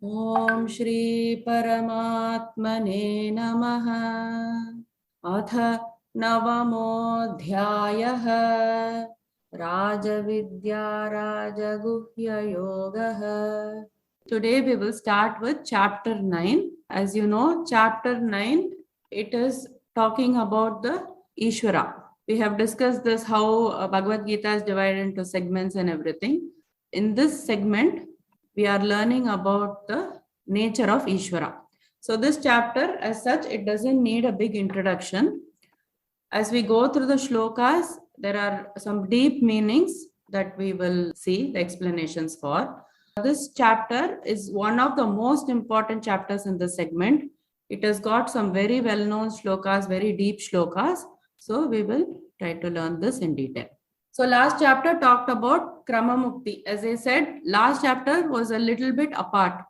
ॐ श्री परमात्मने नमः। अथ नवमोऽध्यायः राजविद्या राजगुह्ययोगः। Today we will start with chapter 9. As you know, chapter 9, it is talking about the Ishvara. We have discussed this, how Bhagavad Gita is divided into segments and everything. In this segment, we are learning about the nature of Ishvara. So this chapter, as such, it doesn't need a big introduction. As we go through the shlokas, there are some deep meanings that we will see the explanations for. This chapter is one of the most important chapters in this segment. It has got some very well-known shlokas, very deep shlokas. So we will try to learn this in detail. So last chapter talked about Krama Mukti. As I said, last chapter was a little bit apart.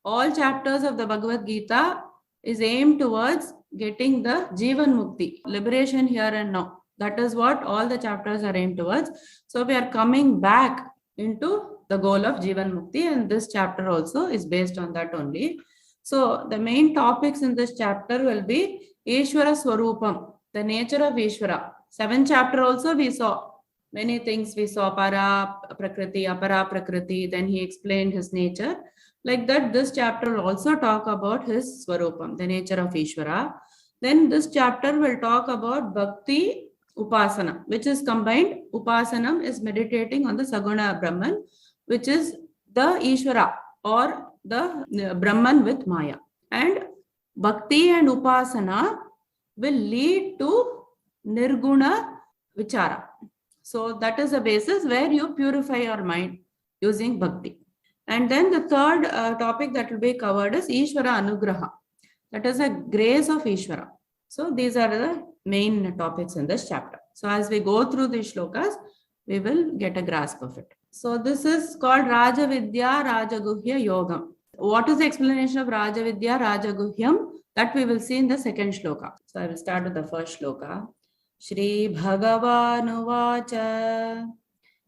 All chapters of the Bhagavad Gita is aimed towards getting the Jivan Mukti, liberation here and now. That is what all the chapters are aimed towards. So we are coming back into the goal of Jivan Mukti, and this chapter also is based on that only. So the main topics in this chapter will be Ishvara Swarupam, the nature of Ishvara. 7th chapter also we saw many things. We saw Para Prakriti, Apara Prakriti, then he explained his nature. Like that, this chapter will also talk about his Swarupam, the nature of Ishvara. Then this chapter will talk about Bhakti Upasana, which is combined. Upasanam is meditating on the Saguna Brahman, which is the Ishvara or the Brahman with Maya. And Bhakti and Upasana will lead to Nirguna Vichara. So that is the basis where you purify your mind using Bhakti. And then the third topic that will be covered is Ishvara Anugraha. That is a grace of Ishvara. So these are the main topics in this chapter. So as we go through these shlokas, we will get a grasp of it. So this is called Rajavidya Rajaguhya Yogam. What is the explanation of Rajavidya Rajaguhyam? That we will see in the second shloka. So I will start with the first shloka. Shri Bhagavan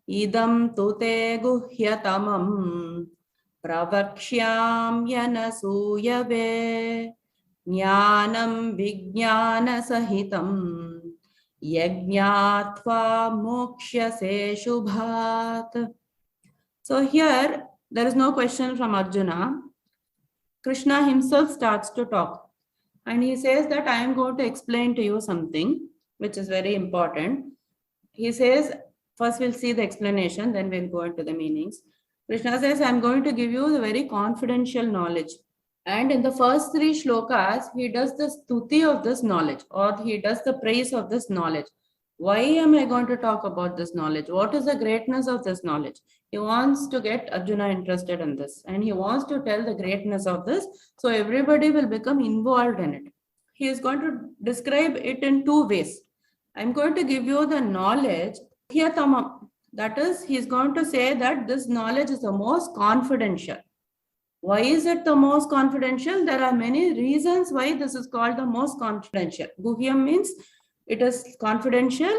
Idam tute guhyatamam pravakshyam yanasuyave jnanam vijnana sahitam yajñātvā mokṣyase shubhat. So here there is no question from Arjuna. Krishna himself starts to talk and he says that I am going to explain to you something which is very important. He says, first we'll see the explanation, then we'll go into the meanings. Krishna says, I'm going to give you the very confidential knowledge. And in the first 3 shlokas, he does the stuti of this knowledge, or he does the praise of this knowledge. Why am I going to talk about this knowledge? What is the greatness of this knowledge? He wants to get Arjuna interested in this, and he wants to tell the greatness of this, so everybody will become involved in it. He is going to describe it in 2 ways. I'm going to give you the knowledge. That is, he is going to say that this knowledge is the most confidential. Why is it the most confidential? There are many reasons why this is called the most confidential. Guhyam means it is confidential.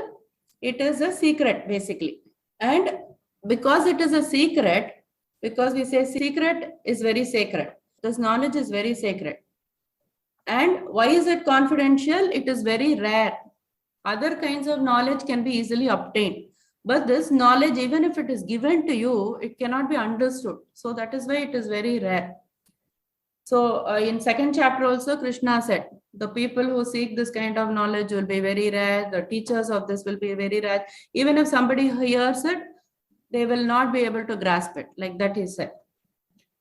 It is a secret, basically. And because it is a secret, because we say secret is very sacred. This knowledge is very sacred. And why is it confidential? It is very rare. Other kinds of knowledge can be easily obtained. But this knowledge, even if it is given to you, it cannot be understood. So that is why it is very rare. So in 2nd chapter also, Krishna said, the people who seek this kind of knowledge will be very rare. The teachers of this will be very rare. Even if somebody hears it, they will not be able to grasp it. Like that he said.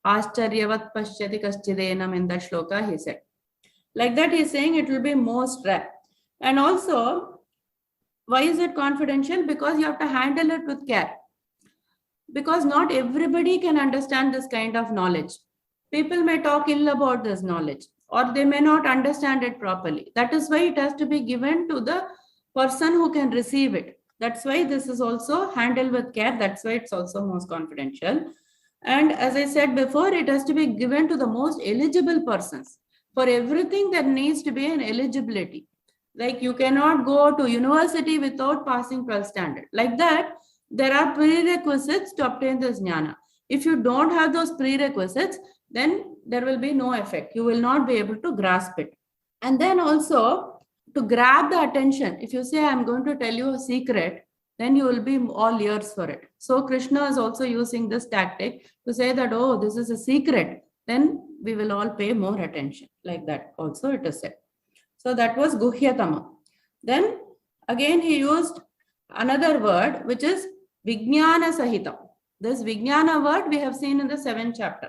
Ascharyavat pashyati kaschidenam, in that shloka he said. Like that he is saying it will be most rare. And also, why is it confidential? Because you have to handle it with care. Because not everybody can understand this kind of knowledge. People may talk ill about this knowledge, or they may not understand it properly. That is why it has to be given to the person who can receive it. That's why this is also handled with care. That's why it's also most confidential. And as I said before, it has to be given to the most eligible persons. For everything, there needs to be an eligibility. Like you cannot go to university without passing 12th standard. Like that, there are prerequisites to obtain this jnana. If you don't have those prerequisites, then there will be no effect. You will not be able to grasp it. And then also to grab the attention, if you say, I'm going to tell you a secret, then you will be all ears for it. So Krishna is also using this tactic to say that, oh, this is a secret. Then we will all pay more attention. Like that also it is said. So that was Guhyatama. Then again he used another word which is Vijnana Sahita. This Vijnana word we have seen in the 7th chapter.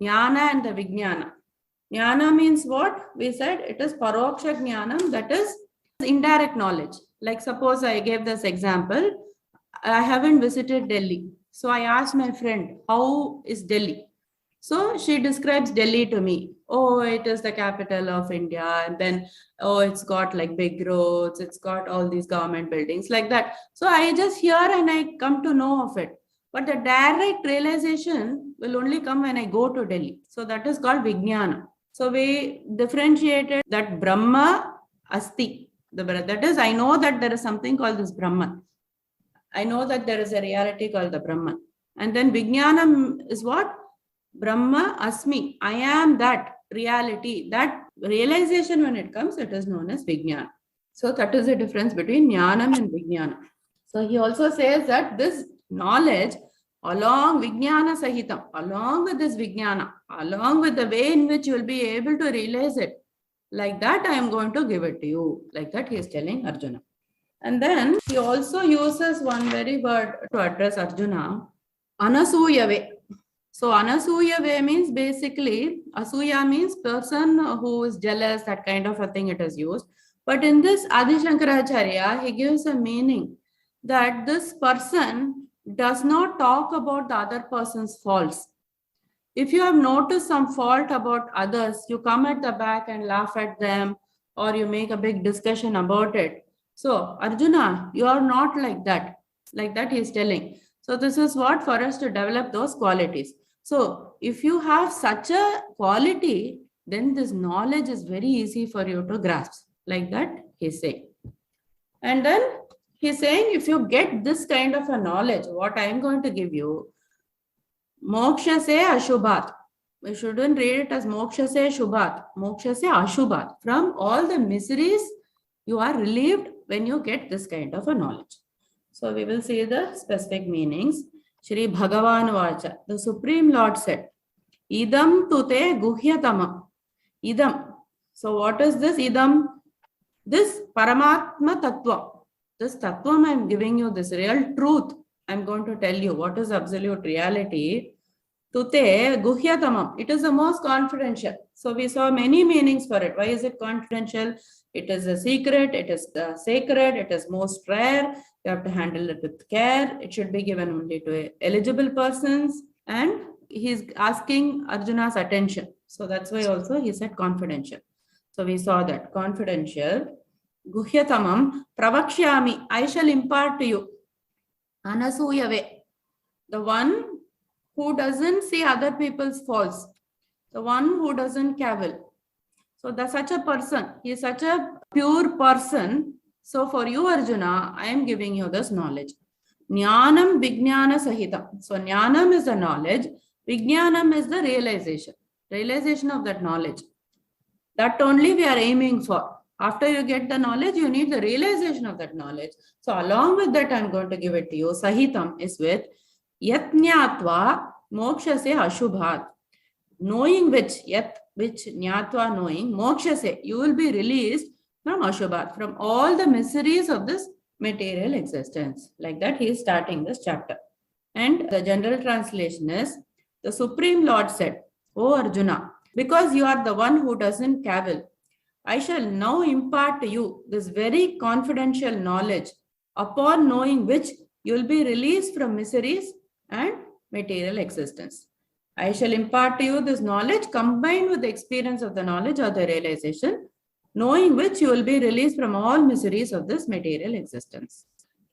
Jnana and the Vijnana. Jnana means what? We said it is Paroksha Jnanam, that is indirect knowledge. Like suppose I gave this example, I haven't visited Delhi. So I asked my friend, how is Delhi? So she describes Delhi to me. Oh, it is the capital of India. And then, oh, it's got like big roads. It's got all these government buildings like that. So I just hear and I come to know of it. But the direct realization will only come when I go to Delhi. So that is called Vijnana. So we differentiated that Brahma Asti. That is, I know that there is something called this Brahman. I know that there is a reality called the Brahman. And then Vijnanam is what? Brahma Asmi. I am that reality. That realization when it comes, it is known as Vijnana. So that is the difference between Jnanam and Vijnana. So he also says that this knowledge along Vijnana Sahitam, along with this Vijnana, along with the way in which you will be able to realize it, like that I am going to give it to you. Like that he is telling Arjuna. And then he also uses one very word to address Arjuna, Anasuyave. So Anasuyave means basically, Asuya means person who is jealous, that kind of a thing it is used. But in this Adi Shankaracharya, he gives a meaning that this person does not talk about the other person's faults. If you have noticed some fault about others, you come at the back and laugh at them, or you make a big discussion about it. So Arjuna, you are not like that. Like that he is telling. So this is what for us to develop those qualities. So if you have such a quality, then this knowledge is very easy for you to grasp. Like that he's saying. And then he's saying, if you get this kind of a knowledge, what I am going to give you, Moksha se Ashubhat. We shouldn't read it as Moksha se Shubhat. Moksha se Ashubhat. From all the miseries, you are relieved when you get this kind of a knowledge. So we will see the specific meanings. Shri Bhagavan Vacha. The Supreme Lord said, Idam tute guhyatama. Idam. So what is this Idam? This Paramatma Tattva. This Tattvam I am giving you, this real truth. I am going to tell you what is absolute reality. Tute guhyatamam. It is the most confidential. So we saw many meanings for it. Why is it confidential? It is a secret. It is sacred. It is most rare. You have to handle it with care. It should be given only to eligible persons. And he is asking Arjuna's attention. So that's why also he said confidential. So we saw that confidential. Guhyatamam pravakshyami. I shall impart to you. Anasuyave. The one who doesn't see other people's faults. The one who doesn't cavil. So such a person, he is such a pure person. So for you, Arjuna, I am giving you this knowledge. Jnanam Vijnana Sahitam. So Jnanam is the knowledge. Vijnanam is the realization. Realization of that knowledge. That only we are aiming for. After you get the knowledge, you need the realization of that knowledge. So along with that, I am going to give it to you. Sahitam is with Yat Jnatva Moksha se Ashubhat. Knowing which, Yat, which Jnatva knowing, Moksha se, you will be released from Ashubhat, from all the miseries of this material existence. Like that, he is starting this chapter. And the general translation is, the Supreme Lord said, O Arjuna, because you are the one who doesn't cavil, I shall now impart to you this very confidential knowledge, upon knowing which you will be released from miseries and material existence. I shall impart to you this knowledge combined with the experience of the knowledge or the realization, knowing which you will be released from all miseries of this material existence.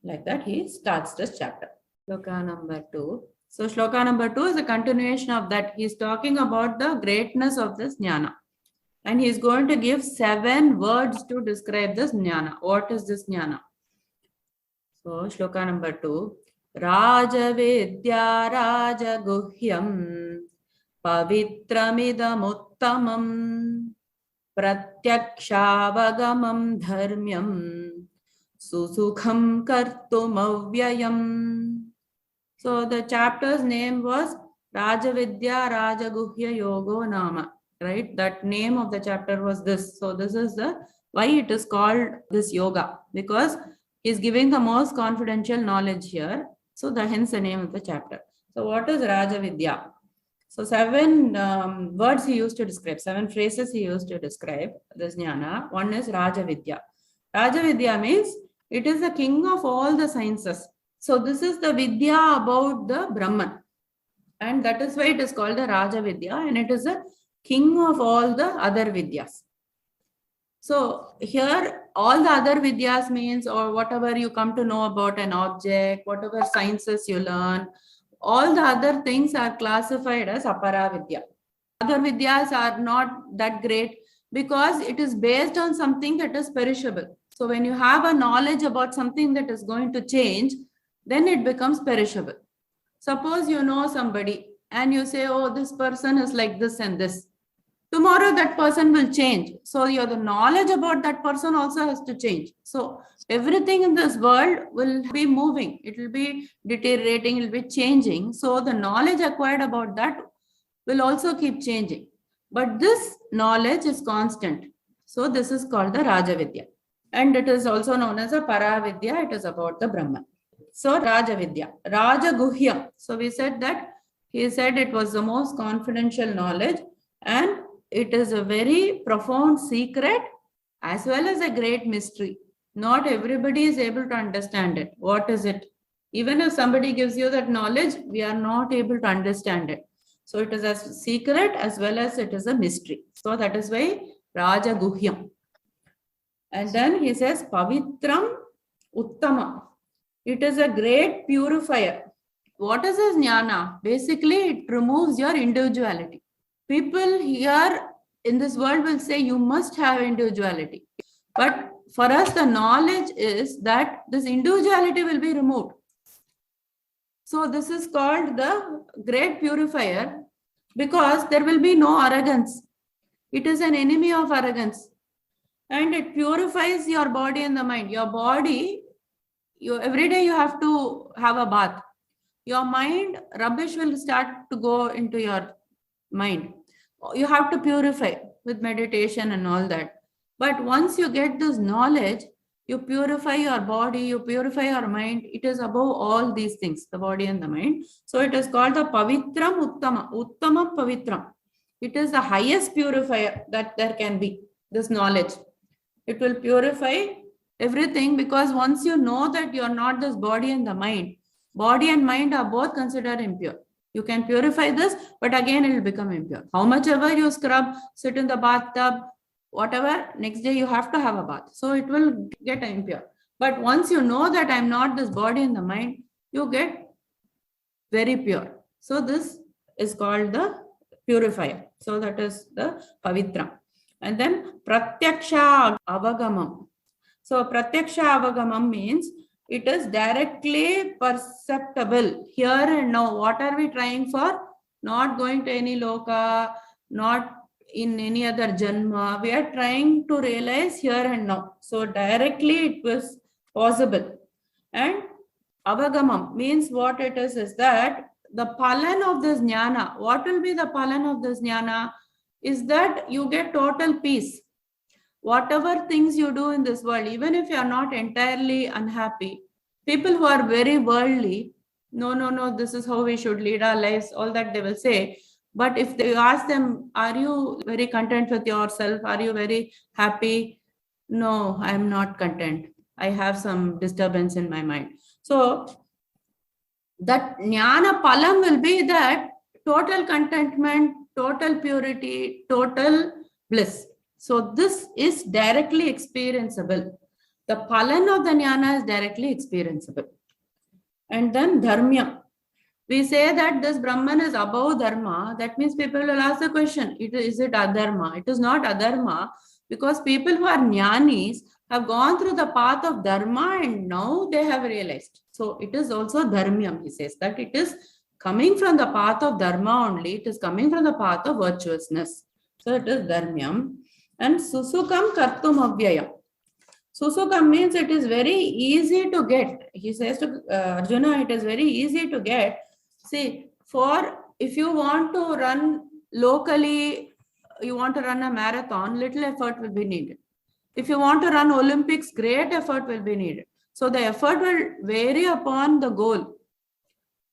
Like that, he starts this chapter. Shloka number 2. So Shloka number 2 is a continuation of that. He is talking about the greatness of this jnana. And he is going to give 7 words to describe this jnana. What is this jnana? So Shloka number 2. Raja Vidya Raja Guhyam Pavitramidamuttamam Pratyakshaavagamam dharmyam Susukham kartumavyayam. So the chapter's name was Rajavidya Rajaguhya Yogo Nama. Right? That name of the chapter was this. So this is the why it is called this yoga, because he is giving the most confidential knowledge here. So hence the name of the chapter. So what is Rajavidya? So 7 words he used to describe, 7 phrases he used to describe this jnana. One is Rajavidya. Rajavidya means it is the king of all the sciences. So this is the vidya about the Brahman. And that is why it is called the Rajavidya, and it is the king of all the other vidyas. So here all the other vidyas means, or whatever you come to know about an object, whatever sciences you learn, all the other things are classified as apara vidya. Other vidyas are not that great because it is based on something that is perishable. So when you have a knowledge about something that is going to change, then it becomes perishable. Suppose you know somebody and you say, oh, this person is like this and this. Tomorrow that person will change. So the knowledge about that person also has to change. So everything in this world will be moving. It will be deteriorating, it will be changing. So the knowledge acquired about that will also keep changing. But this knowledge is constant. So this is called the Rajavidya. And it is also known as a Paravidya. It is about the Brahman. So Rajavidya, Rajaguhyam. So we said that he said it was the most confidential knowledge, and it is a very profound secret as well as a great mystery. Not everybody is able to understand it. What is it? Even if somebody gives you that knowledge, we are not able to understand it. So it is a secret as well as it is a mystery. So that is why Rajaguhyam. And then he says Pavitram Uttama. It is a great purifier. What is this jnana? Basically, it removes your individuality. People here in this world will say you must have individuality. But for us, the knowledge is that this individuality will be removed. So this is called the great purifier because there will be no arrogance. It is an enemy of arrogance. And it purifies your body and the mind. Your body, every day you have to have a bath. Your mind, rubbish will start to go into your mind. You have to purify with meditation and all that. But once you get this knowledge, you purify your body, you purify your mind. It is above all these things, the body and the mind. So it is called the Pavitram Uttama. Uttama Pavitram. It is the highest purifier that there can be, this knowledge. It will purify everything because once you know that you are not this body and the mind are both considered impure. You can purify this, but again it will become impure. How much ever you scrub, sit in the bathtub, whatever, next day you have to have a bath. So it will get impure. But once you know that I'm not this body and the mind, you get very pure. So this is called the purifier. So that is the Pavitra. And then Pratyaksha Avagamam. So Pratyaksha Avagamam means it is directly perceptible here and now. What are we trying for? Not going to any loka, not in any other janma. We are trying to realize here and now. So directly it was possible. And Avagamam means what it is that the palan of this jnana, what will be the palan of this jnana is that you get total peace. Whatever things you do in this world, even if you are not entirely unhappy, people who are very worldly, no, this is how we should lead our lives, all that they will say. But if they ask them, are you very content with yourself? Are you very happy? No, I am not content. I have some disturbance in my mind. So that jnana palam will be that total contentment, total purity, total bliss. So this is directly experienceable. The palan of the jnana is directly experienceable. And then dharmya. We say that this Brahman is above dharma. That means people will ask the question, is it adharma? It is not adharma because people who are jnanis have gone through the path of dharma and now they have realized. So it is also dharmyam, he says, that it is coming from the path of dharma only. It is coming from the path of virtuousness. So it is dharmyam. And susukam kartum avyayam. Susukam means it is very easy to get. He says to Arjuna, it is very easy to get. See, if you want to run locally, you want to run a marathon, little effort will be needed. If you want to run Olympics, great effort will be needed. So the effort will vary upon the goal.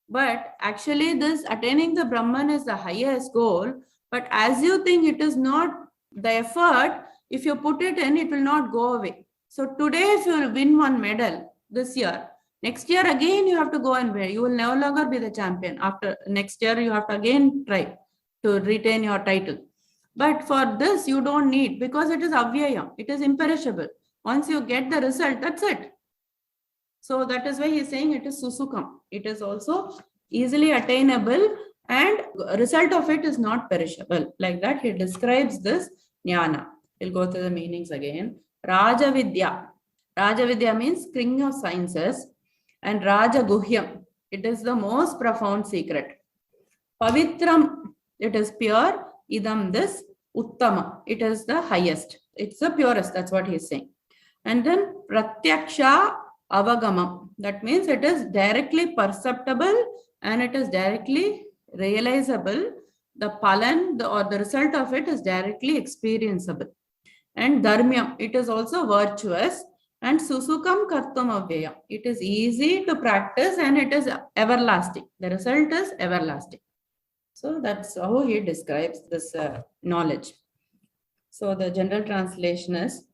But actually this attaining the Brahman is the highest goal. But as you think it is not the effort, if you put it in, it will not go away. So today if you win one medal this year, next year again you have to go and win. You will no longer be the champion. After next year you have to again try to retain your title. But for this you don't need, because it is avyayam. It is imperishable. Once you get the result, that's it. So that is why he is saying it is susukam. It is also easily attainable and result of it is not perishable. Like that he describes this jnana. We'll go through the meanings again. Rajavidya. Rajavidya means king of sciences, and Rajaguhyam. It is the most profound secret. Pavitram. It is pure. Idam this. Uttama. It is the highest. It's the purest. That's what he is saying. And then Pratyaksha Avagamam. That means it is directly perceptible and it is directly realizable. The palan or the result of it is directly experienceable. And dharmyam, it is also virtuous. And susukam kartum avyayam. It is easy to practice and it is everlasting. The result is everlasting. So that's how he describes this knowledge. So the general translation is,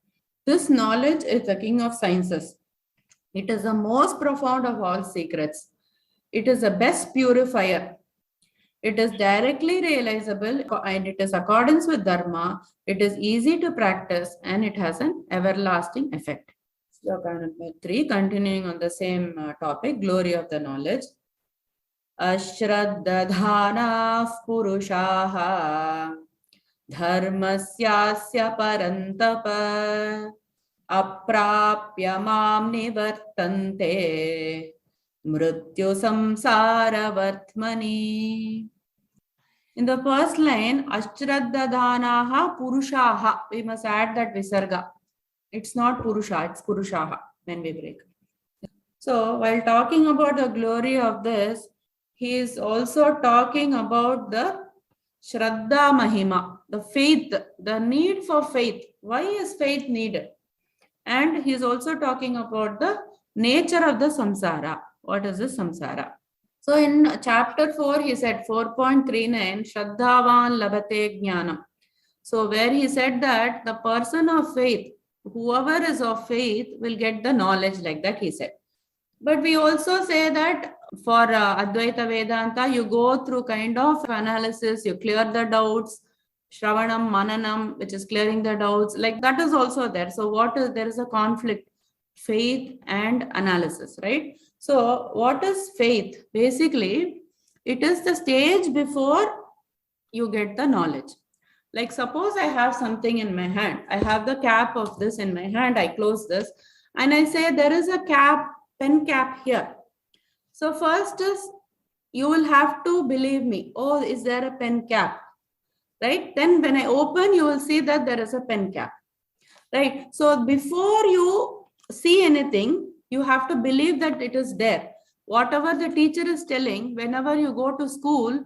this knowledge is the king of sciences. It is the most profound of all secrets. It is the best purifier. It is directly realizable and it is accordance with dharma. It is easy to practice and it has an everlasting effect. Sloka number 3, continuing on the same topic, glory of the knowledge. Ashraddadhana purushaha dharmasyasya parantapa aprapya mam nivartante mrityu samsara vartmani. In the first line, Ashraddadhanaha purushaha, we must add that visarga. It's not purusha, it's purushaha when we break. So while talking about the glory of this, he is also talking about the Shraddha Mahima, the faith, the need for faith. Why is faith needed? And he is also talking about the nature of the samsara. What is the samsara? So in chapter 4, he said 4.39, Shraddhavan labhate jnanam. So where he said that the person of faith, whoever is of faith will get the knowledge, like that he said. But we also say that for Advaita Vedanta, you go through kind of analysis, you clear the doubts, Shravanam, Mananam, which is clearing the doubts, like that is also there. So there is a conflict, faith and analysis, right? So what is faith? Basically, it is the stage before you get the knowledge. Like suppose I have something in my hand. I have the cap of this in my hand. I close this and I say there is a cap, pen cap here. So first is you will have to believe me. Oh, is there a pen cap? Right? Then when I open, you will see that there is a pen cap. Right? So before you see anything, you have to believe that it is there. Whatever the teacher is telling, whenever you go to school,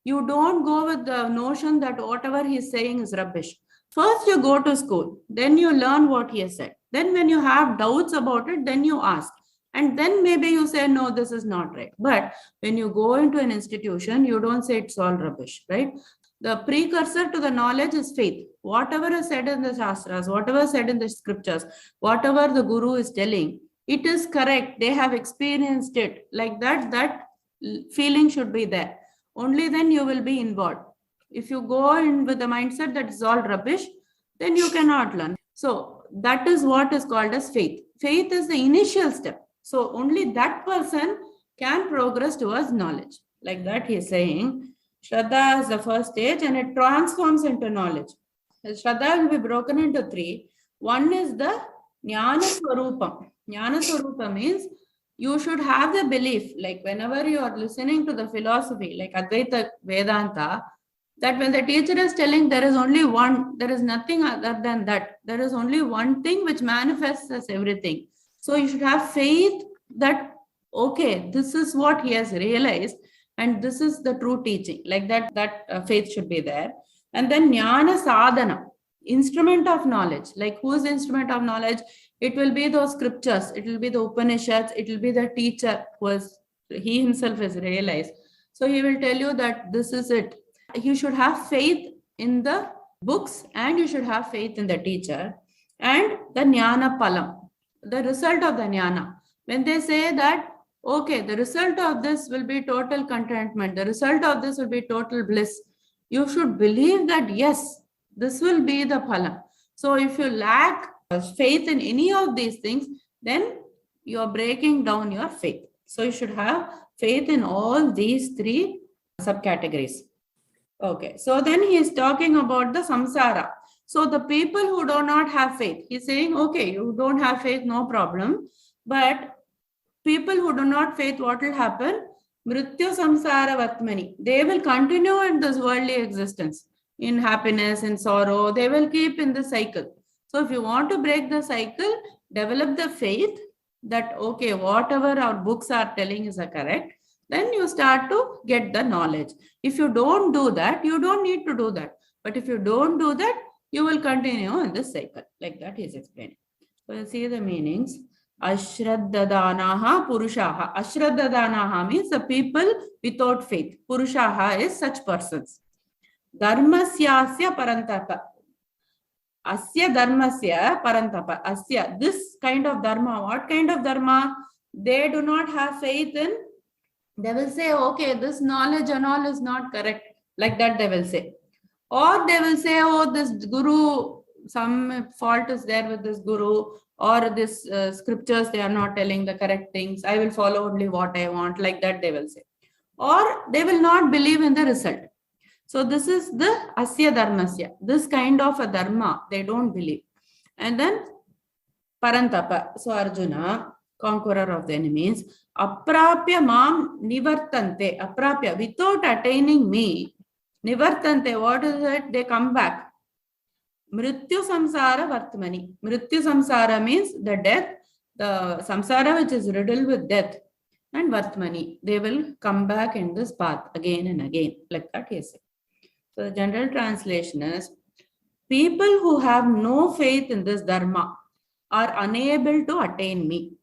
you don't go with the notion that whatever he is saying is rubbish. First you go to school, then you learn what he has said. Then when you have doubts about it, then you ask. And then maybe you say, no, this is not right. But when you go into an institution, you don't say it's all rubbish, right? The precursor to the knowledge is faith. Whatever is said in the Shastras, whatever is said in the scriptures, whatever the Guru is telling, it is correct. They have experienced it. Like that feeling should be there. Only then you will be involved. If you go in with the mindset that it's all rubbish, then you cannot learn. So that is what is called as faith. Faith is the initial step. So only that person can progress towards knowledge. Like that he is saying, Shraddha is the first stage and it transforms into knowledge. Shraddha will be broken into 3. One is the Jnana Swarupam. Jnana Swarupa means you should have the belief, like whenever you are listening to the philosophy, like Advaita Vedanta, that when the teacher is telling there is only one, there is nothing other than that. There is only one thing which manifests as everything. So you should have faith that, okay, this is what he has realized and this is the true teaching. Like that faith should be there. And then jnana sadhana, instrument of knowledge. Like who is the instrument of knowledge? It will be those scriptures, it will be the Upanishads, it will be the teacher he himself has realized. So he will tell you that this is it. You should have faith in the books and you should have faith in the teacher. And the jnana palam, the result of the jnana. When they say that, okay, the result of this will be total contentment, the result of this will be total bliss, you should believe that, yes, this will be the palam. So if you lack faith in any of these things, then you are breaking down your faith. So you should have faith in all these three subcategories. Okay, so then he is talking about the samsara. So the people who do not have faith, he's saying, okay, you don't have faith, no problem. But people who do not faith, what will happen? Mrityu samsara vatmani. They will continue in this worldly existence, in happiness, in sorrow. They will keep in the cycle. So if you want to break the cycle, develop the faith that, okay, whatever our books are telling is correct, then you start to get the knowledge. If you don't do that, you don't need to do that. But if you don't do that, you will continue in this cycle. Like that he is explaining. So you see the meanings. Ashraddadanaha Purushaha. Ashraddadanaha means the people without faith. Purushaha is such persons. Dharmasyasya parantapa. Asya dharmasya parantapa. Asya, this kind of dharma. What kind of dharma? They do not have faith in. They will say, okay, this knowledge and all is not correct. Like that they will say. Or they will say, oh, this guru, some fault is there with this guru. Or this scriptures, they are not telling the correct things. I will follow only what I want. Like that they will say. Or they will not believe in the result. So this is the asya dharmasya. This kind of a dharma, they don't believe. And then parantapa. So Arjuna, conqueror of the enemies, aprapya mam nivartante. Aprapya, without attaining me, nivartante, what is it? They come back. Mrityu samsara vartmani. Mrityu samsara means the death, the samsara which is riddled with death. And vartmani, they will come back in this path again and again. Like that he said. So the general translation is, people who have no faith in this dharma are unable to attain me.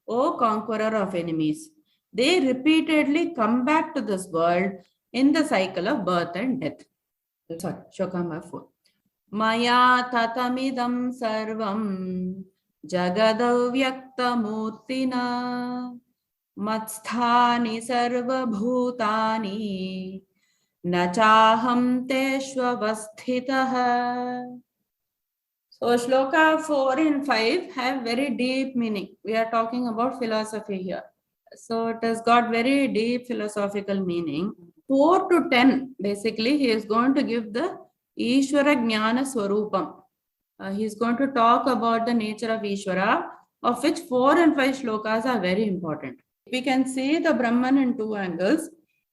O conqueror of enemies, they repeatedly come back to this world in the cycle of birth and death. Sorry, shloka number 4. Maya tatamidam sarvam jagadavyaktamurtina matsthani sarva bhutani nachaham teshvavasthitaha. So shloka 4 and 5 have very deep meaning. We are talking about philosophy here. So it has got very deep philosophical meaning. 4 to 10, basically, he is going to give the Ishvara Jnana Swarupam. He is going to talk about the nature of Ishvara, of which 4 and 5 shlokas are very important. We can see the Brahman in two angles.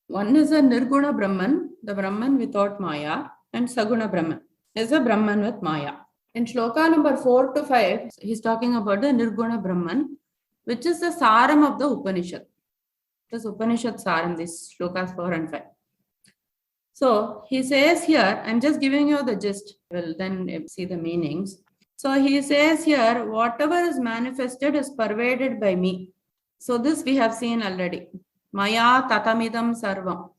One is a Nirguna Brahman, the Brahman without Maya, and Saguna Brahman is a Brahman with Maya. In shloka number 4 to 5, he is talking about the Nirguna Brahman, which is the Saram of the Upanishad. It is Upanishad Saram, these shlokas 4 and 5. So he says here, I'm just giving you the gist, well then see the meanings. So he says here, whatever is manifested is pervaded by me. So this we have seen already. Maya tatamidam sarvam.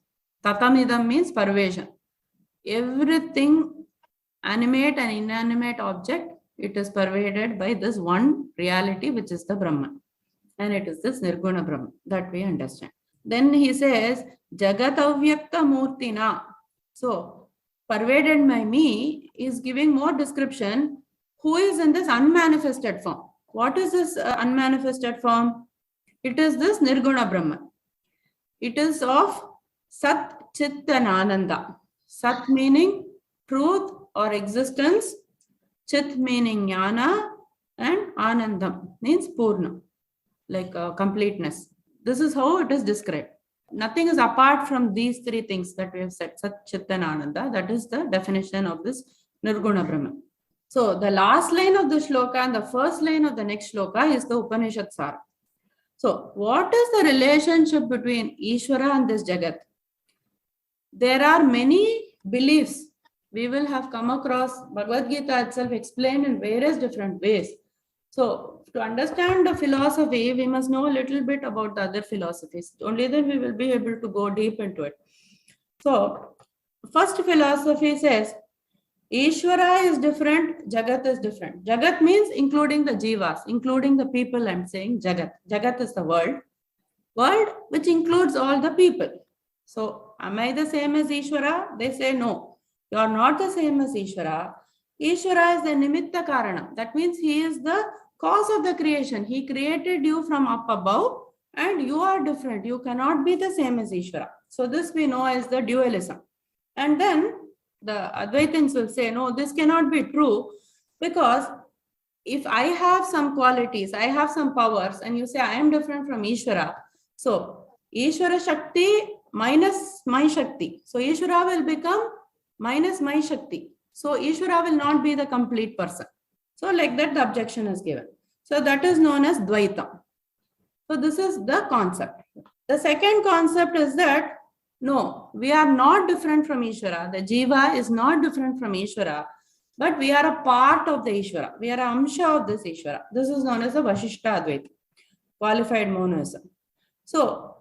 Tatamidam means pervasion. Everything, animate and inanimate object, it is pervaded by this one reality, which is the Brahman. And it is this Nirguna Brahman that we understand. Then he says, Jagatavyakta Murtina. So, pervaded by me is giving more description. Who is in this unmanifested form? What is this unmanifested form? It is this Nirguna Brahman. It is of Sat, Chit and Ananda. Sat meaning truth or existence, Chit meaning Jnana, and Anandam means Purna. like completeness. This is how it is described. Nothing is apart from these three things that we have said, Sat, Chit and Ananda. That is the definition of this Nirguna Brahman. So the last line of the shloka and the first line of the next shloka is the Upanishad Sara. So what is the relationship between Ishvara and this Jagat? There are many beliefs. We will have come across Bhagavad Gita itself explained in various different ways. So to understand the philosophy, we must know a little bit about the other philosophies. Only then we will be able to go deep into it. So first philosophy says, Ishvara is different, Jagat is different. Jagat means including the jivas, including the people. I'm saying Jagat. Jagat is the world. World which includes all the people. So am I the same as Ishvara? They say no. You are not the same as Ishvara. Ishvara is the nimitta karana. That means he is the cause of the creation. He created you from up above and you are different. You cannot be the same as Ishvara. So this we know as the dualism. And then the Advaitins will say, no, this cannot be true, because if I have some qualities, I have some powers, and you say I am different from Ishvara, so Ishvara Shakti minus my Shakti. So Ishvara will become minus my Shakti. So Ishvara will not be the complete person. So like that the objection is given. So that is known as Dvaita. So this is the concept. The second concept is that no, we are not different from Ishvara. The Jiva is not different from Ishvara, but we are a part of the Ishvara. We are a Amsha of this Ishvara. This is known as the Vashishta Advaita, qualified monism. So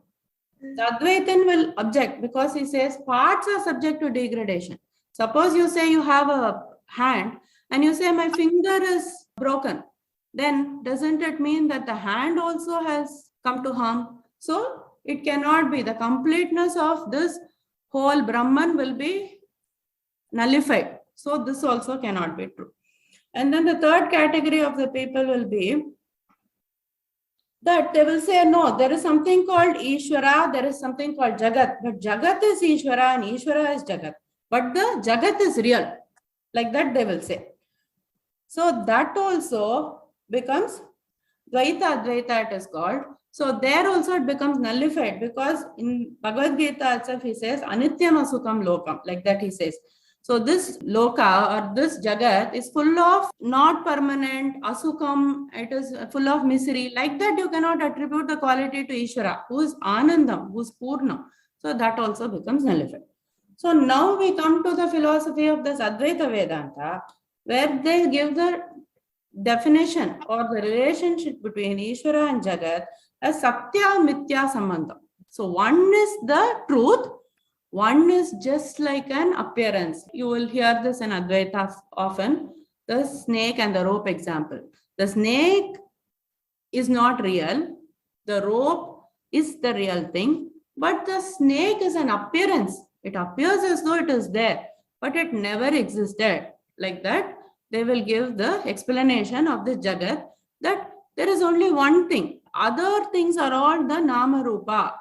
the Advaitin will object because he says parts are subject to degradation. Suppose you say you have a hand and you say my finger is broken. Then doesn't it mean that the hand also has come to harm? So it cannot be. The completeness of this whole Brahman will be nullified. So this also cannot be true. And then the third category of the people will be that they will say, no, there is something called Ishvara, there is something called Jagat. But Jagat is Ishvara and Ishvara is Jagat. But the Jagat is real. Like that they will say. So that also becomes Dvaita Advaita it is called. So there also it becomes nullified, because in Bhagavad Gita itself he says Anityam Asukam Lokam, like that he says. So this Loka or this Jagat is full of not permanent, Asukam, it is full of misery. Like that you cannot attribute the quality to Ishvara, who is Anandam, who is Purna. So that also becomes nullified. So now we come to the philosophy of this Advaita Vedanta, where they give the definition or the relationship between Ishvara and Jagat as Satya Mithya Sambandha. So one is the truth, one is just like an appearance. You will hear this in Advaita often, the snake and the rope example. The snake is not real, the rope is the real thing, but the snake is an appearance. It appears as though it is there, but it never existed. Like that, they will give the explanation of the Jagat, that there is only one thing. Other things are all the Nama Rupa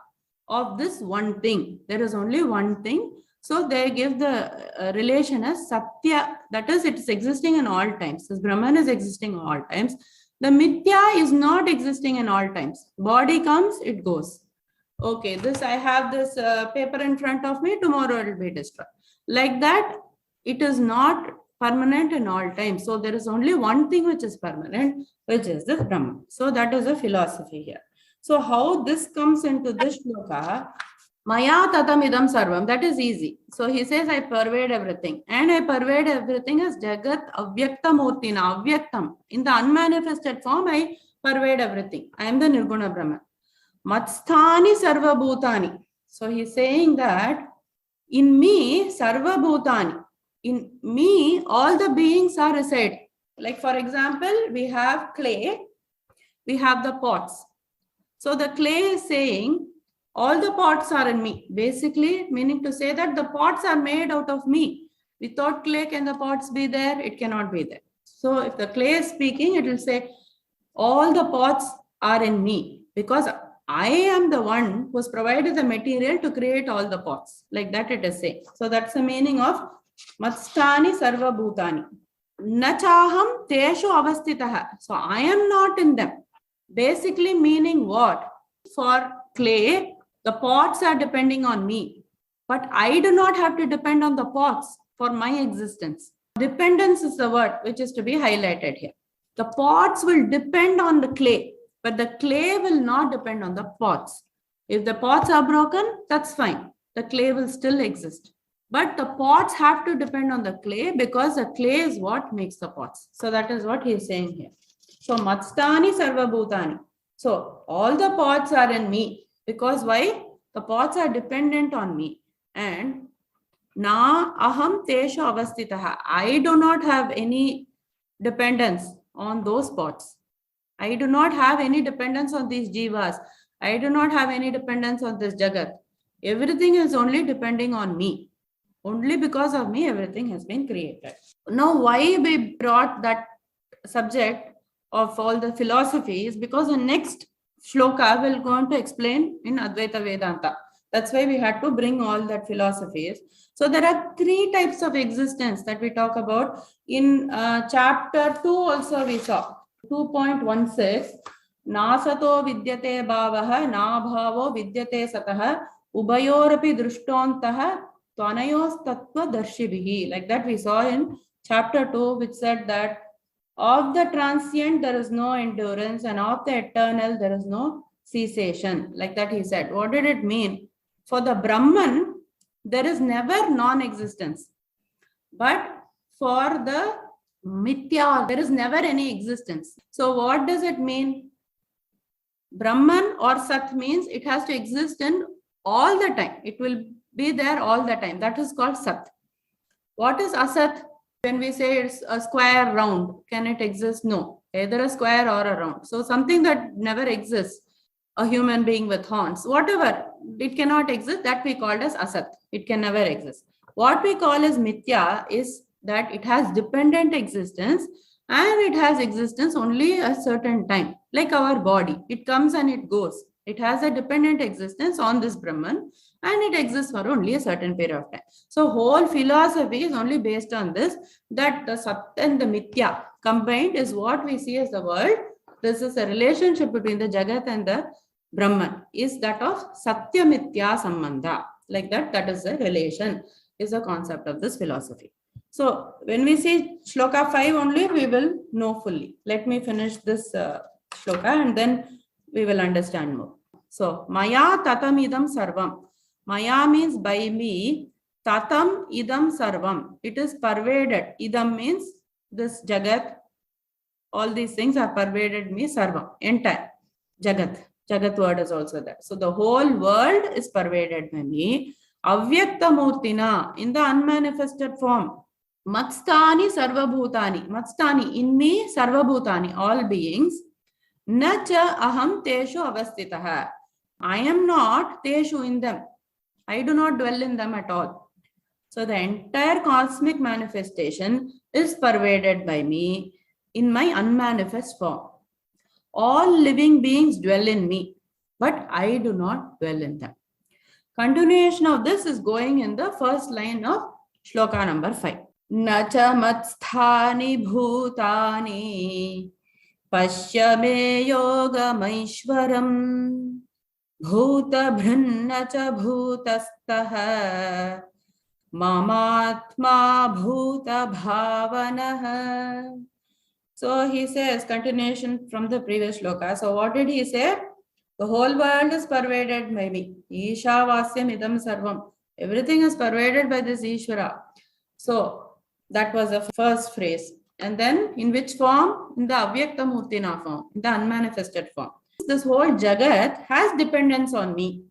of this one thing. There is only one thing. So they give the relation as Satya, that is, it is existing in all times. This Brahman is existing in all times. The Mithya is not existing in all times. Body comes, it goes. Okay, this I have this paper in front of me, tomorrow it will be destroyed. Like that, it is not permanent in all times. So there is only one thing which is permanent, which is the Brahman. So that is a philosophy here. So how this comes into this shloka, Maya tatam idam sarvam, that is easy. So he says, I pervade everything. And I pervade everything as Jagat avyakta murtina, avyaktam. In the unmanifested form, I pervade everything. I am the Nirguna Brahman. Matsthani sarva bhutani. So he is saying that in me, sarva bhutani. In me, all the beings are reside. Like for example, we have clay, we have the pots. So the clay is saying, all the pots are in me. Basically, meaning to say that the pots are made out of me. Without clay, can the pots be there? It cannot be there. So if the clay is speaking, it will say, all the pots are in me, because I am the one who has provided the material to create all the pots. Like that it is saying. So that's the meaning of Matstani Sarva Bhutani. Nachaham Teshu Avastitaha. So I am not in them. Basically meaning what? For clay, the pots are depending on me, but I do not have to depend on the pots for my existence. Dependence is the word which is to be highlighted here. The pots will depend on the clay, but the clay will not depend on the pots. If the pots are broken, that's fine. The clay will still exist. But the pots have to depend on the clay because the clay is what makes the pots. So that is what he is saying here. So matstani sarvabhutani. So all the pots are in me. Because why? The pots are dependent on me. And na aham teshu avastitaha. I do not have any dependence on those pots. I do not have any dependence on these jivas. I do not have any dependence on this jagat. Everything is only depending on me. Only because of me, everything has been created. Now, why we brought that subject of all the philosophies? Because the next shloka will go on to explain in Advaita Vedanta. That's why we had to bring all that philosophies. So there are 3 types of existence that we talk about. In chapter 2 also we saw 2.16. Nasato vidyate bhavaha, na bhavo vidyate sataha, ubayorapi drushtantah, tvanayos tattva darshibihi. Like that we saw in chapter 2, which said that of the transient there is no endurance, and of the eternal there is no cessation. Like that he said. What did it mean? For the Brahman, there is never non-existence. But for the Mithya, there is never any existence. So what does it mean? Brahman or Sat means it has to exist in all the time. It will be there all the time. That is called Sat. What is Asat? When we say it's a square round, can it exist? No. Either a square or a round. So something that never exists, a human being with horns, whatever, it cannot exist, that we call as Asat. It can never exist. What we call as Mithya is that it has dependent existence and it has existence only a certain time. Like our body, it comes and it goes. It has a dependent existence on this Brahman and it exists for only a certain period of time. So whole philosophy is only based on this, that the Sat and the Mithya combined is what we see as the world. This is a relationship between the Jagat and the Brahman, is that of Satya Mithya Sambandha. Like that, that is the relation, is the concept of this philosophy. So when we see shloka 5 only, we will know fully. Let me finish this shloka and then we will understand more. So Maya tatam idam sarvam. Maya means by me. Tatam idam sarvam. It is pervaded. Idam means this jagat. All these things are pervaded me sarvam. Entire jagat. Jagat word is also there. So the whole world is pervaded by me. Avyakta murtina, in the unmanifested form. Matstani sarvabhutani. Matstani, in me sarvabhutani, all beings. Na cha aham teshu avastitaha. I am not teshu in them. I do not dwell in them at all. So the entire cosmic manifestation is pervaded by me in my unmanifest form. All living beings dwell in me, but I do not dwell in them. Continuation of this is going in the first line of shloka number 5. Nacha matsthani bhutani pashya me yogamaishwaram bhuta bhrinna cha bhutastaha mamatma bhuta bhavanaha. So he says, continuation from the previous shloka. So what did he say? The whole world is pervaded by me. Isha vasyam idam sarvam. Everything is pervaded by this Ishvara. So that was the first phrase. And then in which form? In the avyakta murtina form, in the unmanifested form. This whole jagat has dependence on me.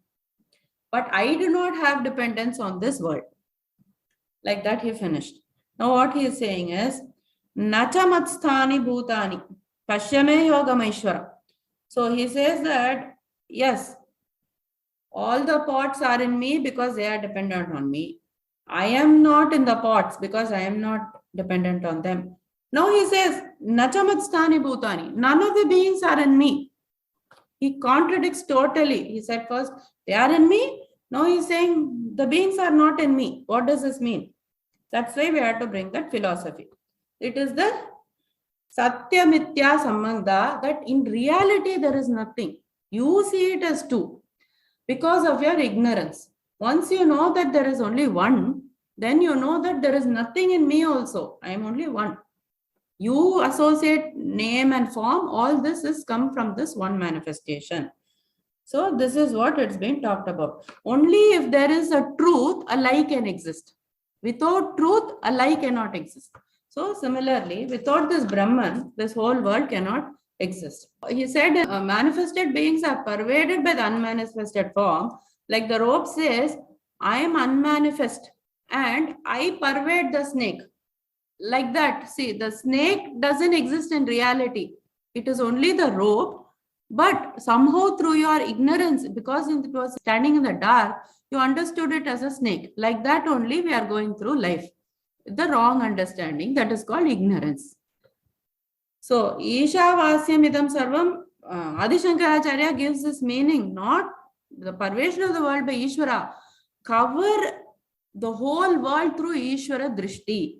But I do not have dependence on this world. Like that he finished. Now what he is saying is, Nacha matsthani bhutani pashyame yogamaishvara. So he says that, yes, all the pots are in me because they are dependent on me. I am not in the pots because I am not dependent on them. Now he says, Nacha matsthani bhutani. None of the beings are in me. He contradicts totally. He said first, they are in me. Now he's saying, the beings are not in me. What does this mean? That's why we have to bring that philosophy. It is the Satya Mithya Sambandha, that in reality there is nothing. You see it as two because of your ignorance. Once you know that there is only one, then you know that there is nothing in me also. I am only one. You associate name and form, all this is come from this one manifestation. So this is what it's been talked about. Only if there is a truth, a lie can exist. Without truth, a lie cannot exist. So similarly, without this Brahman, this whole world cannot exist. He said manifested beings are pervaded by the unmanifested form. Like the rope says, I am unmanifest and I pervade the snake. Like that, see, the snake doesn't exist in reality. It is only the rope. But somehow through your ignorance, because it was standing in the dark, you understood it as a snake. Like that only we are going through life. The wrong understanding, that is called ignorance. So, 𝐸𝑠havasyam idam sarvam, Adi Shankaracharya gives this meaning, not the pervasion of the world by Ishvara. Cover the whole world through Ishvara drishti.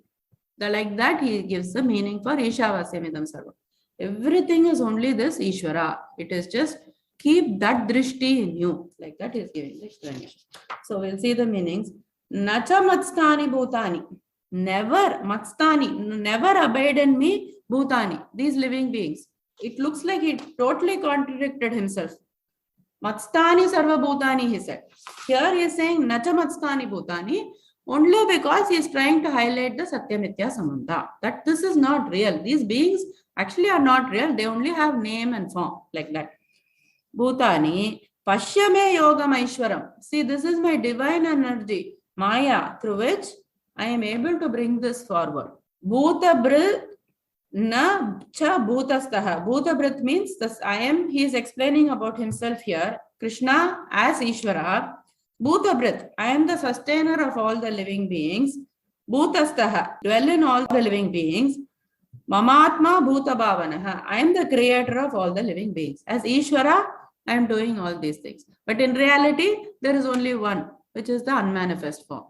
Like that he gives the meaning for 𝐸𝑠havasyam idam sarvam. Everything is only this Ishvara. It is just keep that drishti in you. Like that he is giving the explanation. So we'll see the meanings. Nacha matstani bhutani. Never matstani. Never abide in me bhutani. These living beings. It looks like he totally contradicted himself. Matstani sarva bhutani, he said. Here he is saying nacha matstani bhutani. Only because he is trying to highlight the Satya Mithya Sambandha. That this is not real. These beings actually are not real. They only have name and form. Like that. Bhutani, Pashyame Yogam Aishwaram. See, this is my divine energy, Maya, through which I am able to bring this forward. Bhutabrit na cha bhutastaha. Bhutabrit means this I am, he is explaining about himself here. Krishna as Ishvara. Bhutabrit, I am the sustainer of all the living beings. Bhutastaha, dwell in all the living beings. Mamatma Bhutabhavanaha, I am the creator of all the living beings. As Ishvara, I am doing all these things. But in reality, there is only one, which is the unmanifest form.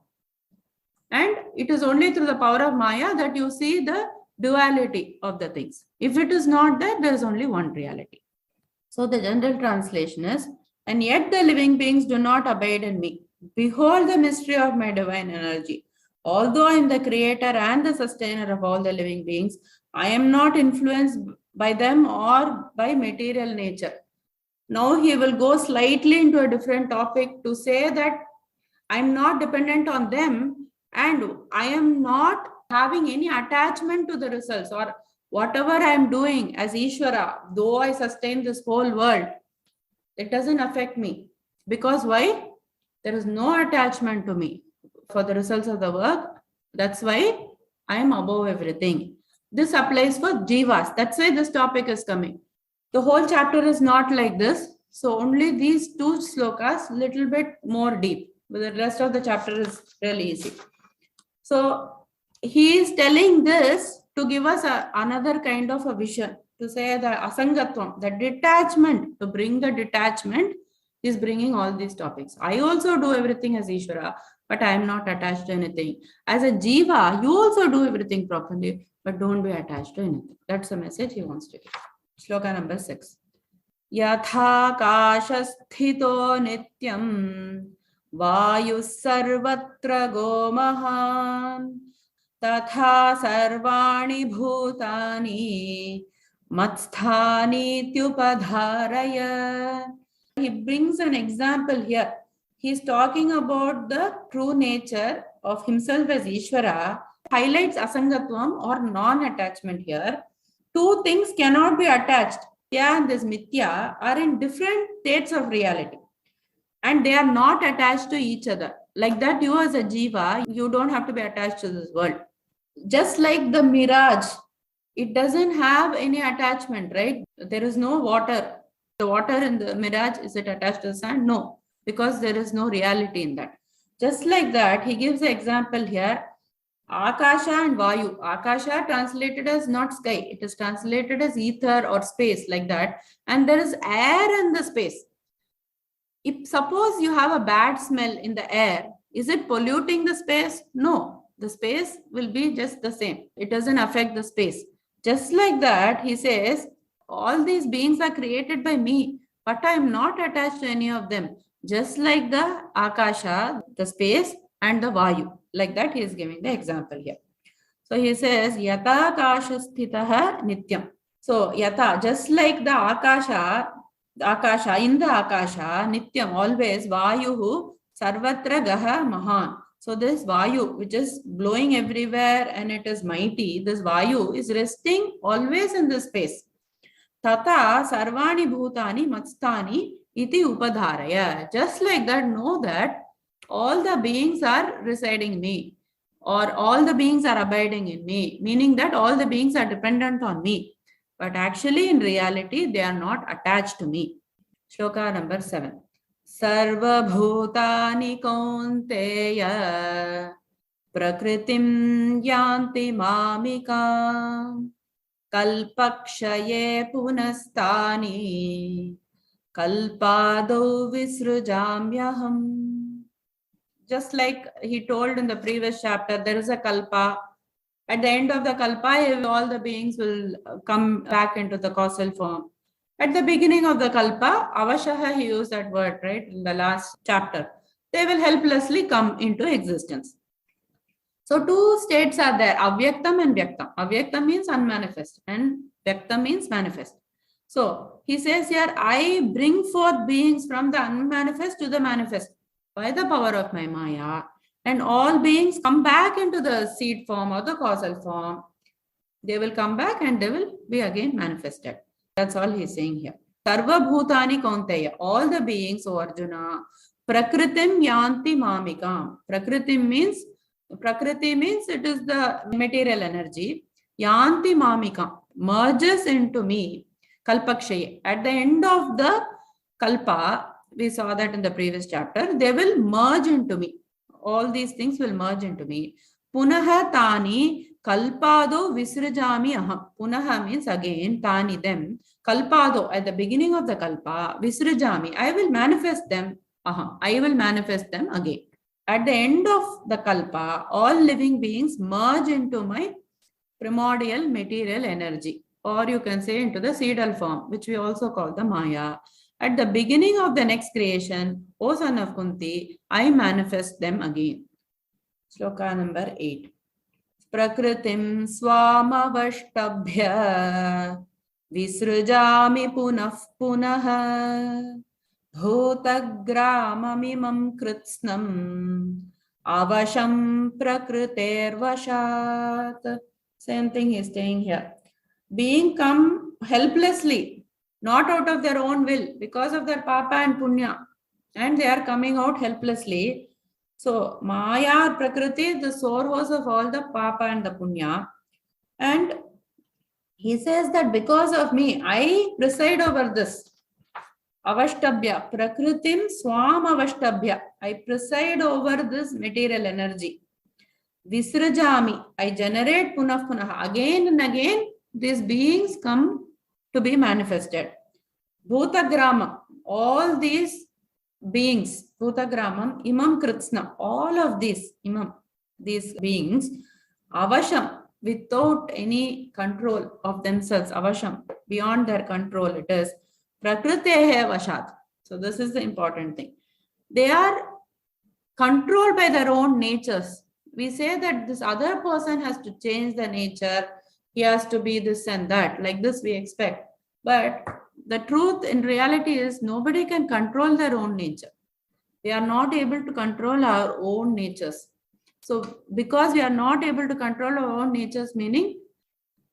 And it is only through the power of Maya that you see the duality of the things. If it is not there, there is only one reality. So the general translation is, and yet the living beings do not abide in me. Behold the mystery of my divine energy. Although I am the creator and the sustainer of all the living beings, I am not influenced by them or by material nature. Now he will go slightly into a different topic to say that I am not dependent on them and I am not having any attachment to the results, or whatever I am doing as Ishvara, though I sustain this whole world, it doesn't affect me. Because why? There is no attachment to me for the results of the work. That's why I am above everything. This applies for jivas. That's why this topic is coming. The whole chapter is not like this. So only these two slokas, little bit more deep. But the rest of the chapter is really easy. So he is telling this to give us another kind of a vision. To say the asangatvam, the detachment, to bring the detachment is bringing all these topics. I also do everything as Ishvara, but I am not attached to anything. As a jiva, you also do everything properly, but don't be attached to anything. That's the message he wants to give. Shloka number 6. Yatha kashasthito nityam vayu sarvatra gomahan tatha sarvani bhutani matsthani tyupadharaya. He brings an example here. He is talking about the true nature of himself as Ishvara, highlights asangatvam or non-attachment here. Two things cannot be attached. Mithya and this mithya are in different states of reality. And they are not attached to each other. Like that, you as a jiva, you don't have to be attached to this world. Just like the mirage, it doesn't have any attachment, right? There is no water. The water in the mirage, is it attached to the sand? No, because there is no reality in that. Just like that, he gives the example here. Akasha and Vayu. Akasha translated as not sky. It is translated as ether or space, like that. And there is air in the space. If suppose you have a bad smell in the air, is it polluting the space? No, the space will be just the same. It doesn't affect the space. Just like that, he says, all these beings are created by me, but I am not attached to any of them. Just like the Akasha, the space, and the Vayu. Like that, he is giving the example here. So he says, Yata Akasha Sthitaha Nityam. So Yata, just like the Akasha, in the Akasha, Nityam, always, Vayuhu, Sarvatra Gaha Mahan. So this Vayu, which is blowing everywhere and it is mighty, this Vayu is resting always in this space. Tata Sarvani Bhutani Matstani Iti Upadharaya. Just like that, know that all the beings are residing in me, or all the beings are abiding in me, meaning that all the beings are dependent on me. But actually, in reality, they are not attached to me. Shloka number 7. Sarva Bhutani Kaunteya Prakritim Yanti Mamika Kalpakshaye Punastani Kalpado Visrujamyaham. Just like he told in the previous chapter, there is a kalpa. At the end of the kalpa, all the beings will come back into the causal form. At the beginning of the kalpa, avashaha, he used that word, right, in the last chapter. They will helplessly come into existence. So two states are there, avyaktam and vyaktam. Avyaktam means unmanifest and vyaktam means manifest. So he says here, I bring forth beings from the unmanifest to the manifest by the power of my Maya, and all beings come back into the seed form or the causal form. They will come back and they will be again manifested. That's all he's saying here. Sarva Bhutani Kaunteya, all the beings, O Arjuna, Prakritim Yanti Mamikam. Prakriti means it is the material energy. Yanti Mamikam, merges into me. Kalpakshaye. At the end of the kalpa, we saw that in the previous chapter, they will merge into me. All these things will merge into me. Punaha tani kalpado visrajami aham. Punaha means again, tani them. Kalpado, at the beginning of the kalpa, visrajami, I will manifest them. Aham, I will manifest them again. At the end of the kalpa, all living beings merge into my primordial material energy. Or you can say into the seedal form, which we also call the Maya. At the beginning of the next creation, O son of Kunti, I manifest them again. Shloka number 8. Prakritim swamavashtabhya visrujami punah punaha bhutagramamimam kritsnam avasham prakritervashat. Same thing he's saying here. Being come helplessly, not out of their own will, because of their papa and punya, and they are coming out helplessly. So Maya, Prakriti, the source of all the papa and the punya. And he says that because of me, I preside over this. Avashtabhya, Prakritim Swam Avashtabhya. I preside over this material energy. Visrajami, I generate punah punaha. Again and again, these beings come to be manifested. Bhutagrama, all these beings, Bhutagramam, Imam Kritsna, all of these Imam, these beings, Avasham, without any control of themselves, Avasham, beyond their control, it is Prakritehe Vashat. So this is the important thing. They are controlled by their own natures. We say that this other person has to change the nature, he has to be this and that, like this we expect. But the truth in reality is nobody can control their own nature. We are not able to control our own natures. So because we are not able to control our own natures, meaning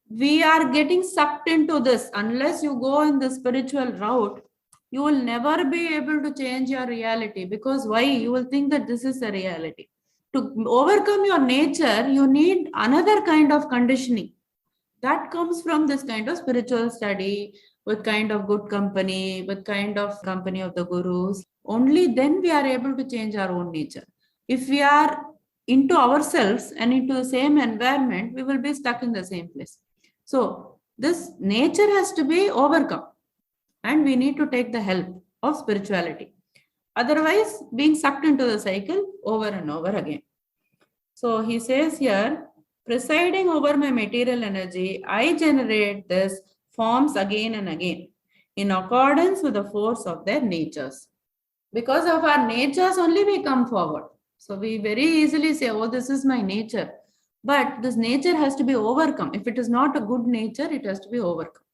we are getting sucked into this. Unless you go in the spiritual route, you will never be able to change your reality. Because why? You will think that this is the reality. To overcome your nature, you need another kind of conditioning. That comes from this kind of spiritual study, with kind of good company, with kind of company of the gurus. Only then we are able to change our own nature. If we are into ourselves and into the same environment, we will be stuck in the same place. So this nature has to be overcome, and we need to take the help of spirituality. Otherwise, being sucked into the cycle over and over again. So he says here, presiding over my material energy, I generate these forms again and again in accordance with the force of their natures. Because of our natures only we come forward. So we very easily say, oh, this is my nature. But this nature has to be overcome. If it is not a good nature, it has to be overcome.